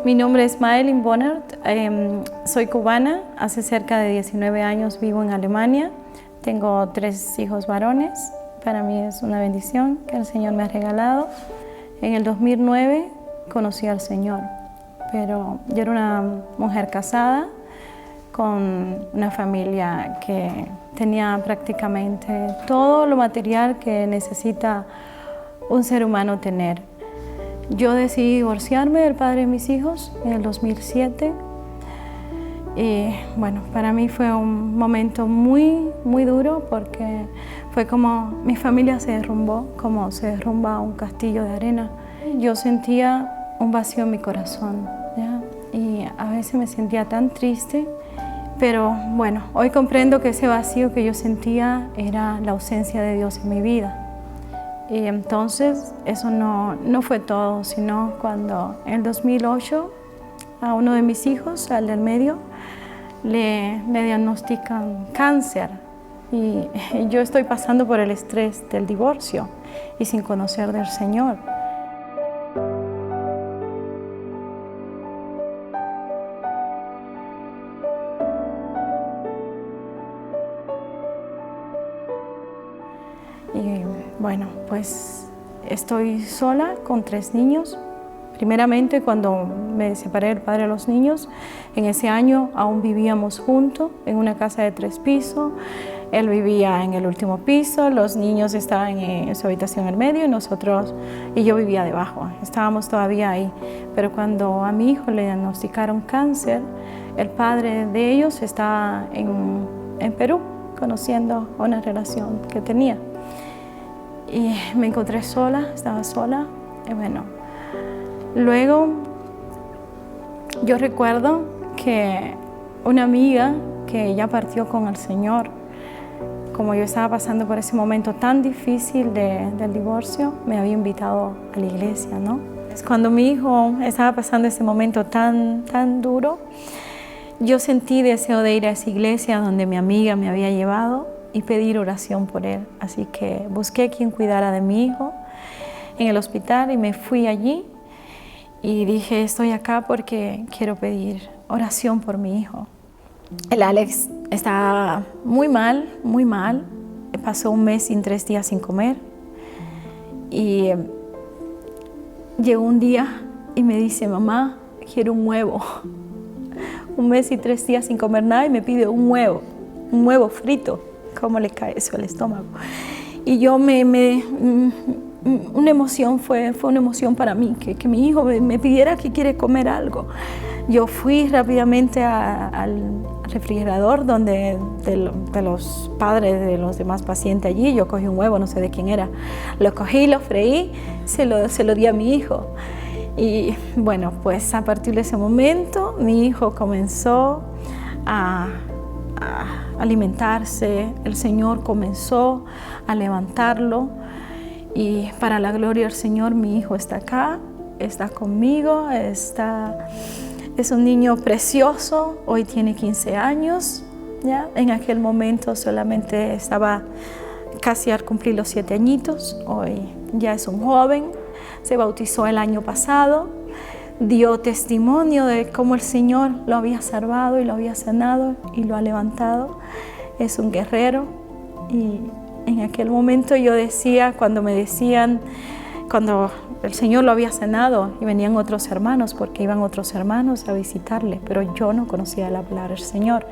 Mi nombre es Maelyn Bonert, soy cubana, hace cerca de 19 años vivo en Alemania, tengo 3 hijos varones, para mí es una bendición que el Señor me ha regalado. En el 2009 conocí al Señor, pero yo era una mujer casada con una familia que tenía prácticamente todo lo material que necesita un ser humano tener. Yo decidí divorciarme del padre de mis hijos en el 2007 y bueno, para mí fue un momento muy duro porque fue como mi familia se derrumbó, como se derrumba un castillo de arena. Yo sentía un vacío en mi corazón, ¿ya? Y a veces me sentía tan triste, pero bueno, hoy comprendo que ese vacío que yo sentía era la ausencia de Dios en mi vida. Y entonces eso no fue todo, sino cuando en el 2008 a uno de mis hijos, al del medio, le diagnostican cáncer. Y yo estoy pasando por el estrés del divorcio y sin conocer del Señor. Y bueno, pues estoy sola con 3 niños. Primeramente, cuando me separé del padre de los niños, en ese año aún vivíamos juntos en una casa de 3 pisos. Él vivía en el último piso, los niños estaban en su habitación en el medio y yo vivía debajo. Estábamos todavía ahí. Pero cuando a mi hijo le diagnosticaron cáncer, el padre de ellos estaba en Perú, conociendo una relación que tenía. Y me encontré sola, estaba sola. Y bueno, luego yo recuerdo que una amiga que ya partió con el Señor, como yo estaba pasando por ese momento tan difícil del divorcio, me había invitado a la iglesia, ¿no? Cuando mi hijo estaba pasando ese momento tan duro, yo sentí deseo de ir a esa iglesia donde mi amiga me había llevado y pedir oración por él. Así que busqué quien cuidara de mi hijo en el hospital y me fui allí y dije, estoy acá porque quiero pedir oración por mi hijo. El Alex estaba muy mal, pasó 1 mes y 3 días sin comer y llegó un día y me dice, mamá, quiero un huevo. 1 mes y 3 días sin comer nada y me pide un huevo frito. ¿Cómo le cae eso al estómago? Y yo una emoción fue una emoción para mí, que mi hijo me pidiera que quiere comer algo. Yo fui rápidamente al refrigerador de los padres de los demás pacientes allí. Yo cogí un huevo, no sé de quién era. Lo cogí, lo freí, se lo di a mi hijo. Y bueno, pues a partir de ese momento mi hijo comenzó a alimentarse, el Señor comenzó a levantarlo y para la gloria del Señor mi hijo está acá, está conmigo, es un niño precioso, hoy tiene 15 años, ¿ya? En aquel momento solamente estaba casi al cumplir los 7 añitos, hoy ya es un joven, se bautizó el año pasado. Dio testimonio de cómo el Señor lo había salvado y lo había sanado y lo ha levantado. Es un guerrero y en aquel momento yo decía, cuando el Señor lo había sanado y venían otros hermanos, porque iban otros hermanos a visitarle, pero yo no conocía la palabra del Señor.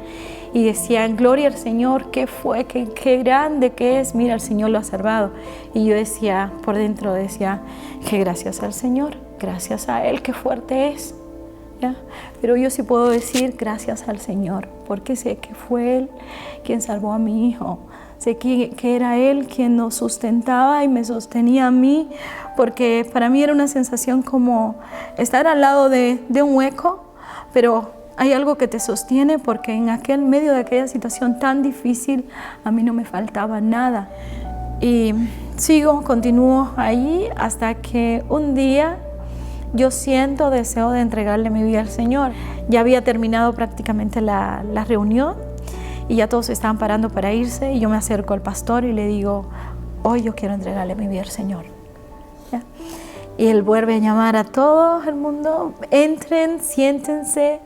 Y decían, gloria al Señor, ¿qué fue? ¿Qué grande que es? Mira, el Señor lo ha salvado. Y yo decía, por dentro decía, que gracias al Señor. Gracias a Él, qué fuerte es, ¿ya? Pero yo sí puedo decir gracias al Señor, porque sé que fue Él quien salvó a mi hijo. Sé que era Él quien nos sustentaba y me sostenía a mí, porque para mí era una sensación como estar al lado de un hueco, pero hay algo que te sostiene, porque en medio de aquella situación tan difícil, a mí no me faltaba nada. Y continúo ahí hasta que un día yo siento deseo de entregarle mi vida al Señor. Ya había terminado prácticamente la reunión y ya todos estaban parando para irse y yo me acerco al pastor y le digo, hoy yo quiero entregarle mi vida al Señor. ¿Ya? Y Él vuelve a llamar a todo el mundo, entren, siéntense,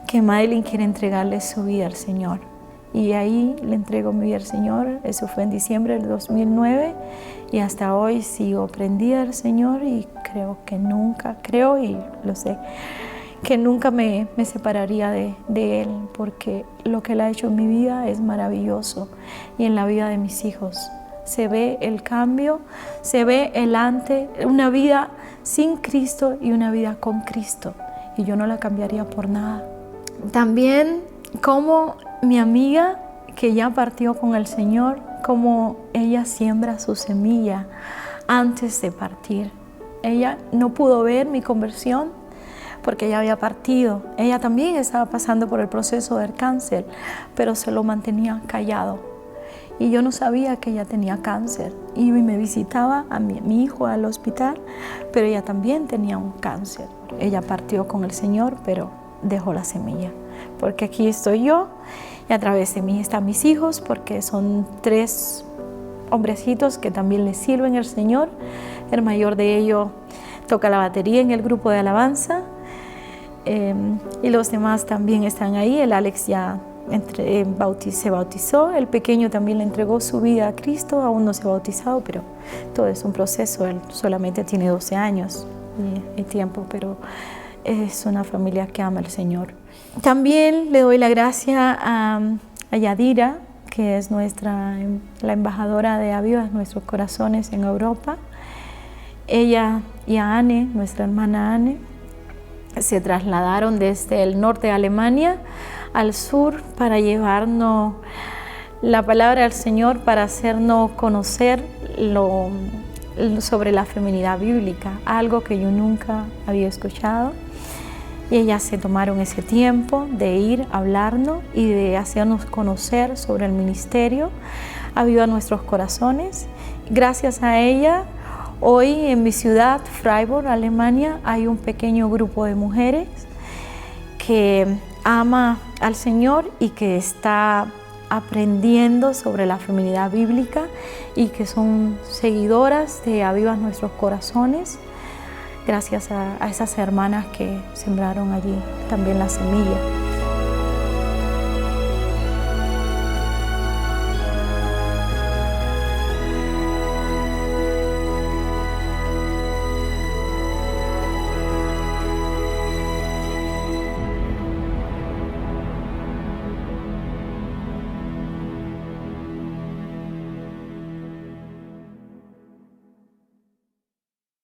que Madeline quiere entregarle su vida al Señor. Y ahí le entrego mi vida al Señor. Eso fue en diciembre del 2009 y hasta hoy sigo prendida al Señor y creo y lo sé, que nunca me separaría de Él, porque lo que Él ha hecho en mi vida es maravilloso y en la vida de mis hijos. Se ve el cambio, se ve el antes, una vida sin Cristo y una vida con Cristo. Y yo no la cambiaría por nada. También como mi amiga que ya partió con el Señor, como ella siembra su semilla antes de partir. Ella no pudo ver mi conversión porque ella había partido. Ella también estaba pasando por el proceso del cáncer, pero se lo mantenía callado. Y yo no sabía que ella tenía cáncer. Y me visitaba a mi hijo al hospital, pero ella también tenía un cáncer. Ella partió con el Señor, pero dejó la semilla. Porque aquí estoy yo y a través de mí están mis hijos, porque son 3 hombrecitos que también le sirven al Señor. El mayor de ellos toca la batería en el grupo de alabanza. Y los demás también están ahí. El Alex ya se bautizó, el pequeño también le entregó su vida a Cristo, aún no se ha bautizado, pero todo es un proceso. Él solamente tiene 12 años y tiempo, pero es una familia que ama al Señor. También le doy la gracia a Yadira, que es la embajadora de Aviva Nuestros Corazones en Europa. Ella y a Anne, nuestra hermana Anne, se trasladaron desde el norte de Alemania al sur para llevarnos la palabra del Señor, para hacernos conocer sobre la feminidad bíblica, algo que yo nunca había escuchado. Y ellas se tomaron ese tiempo de ir a hablarnos y de hacernos conocer sobre el ministerio Aviva Nuestros Corazones. Gracias a ella, hoy en mi ciudad, Freiburg, Alemania, hay un pequeño grupo de mujeres que ama al Señor y que está aprendiendo sobre la feminidad bíblica y que son seguidoras de Aviva Nuestros Corazones, gracias a esas hermanas que sembraron allí también la semilla.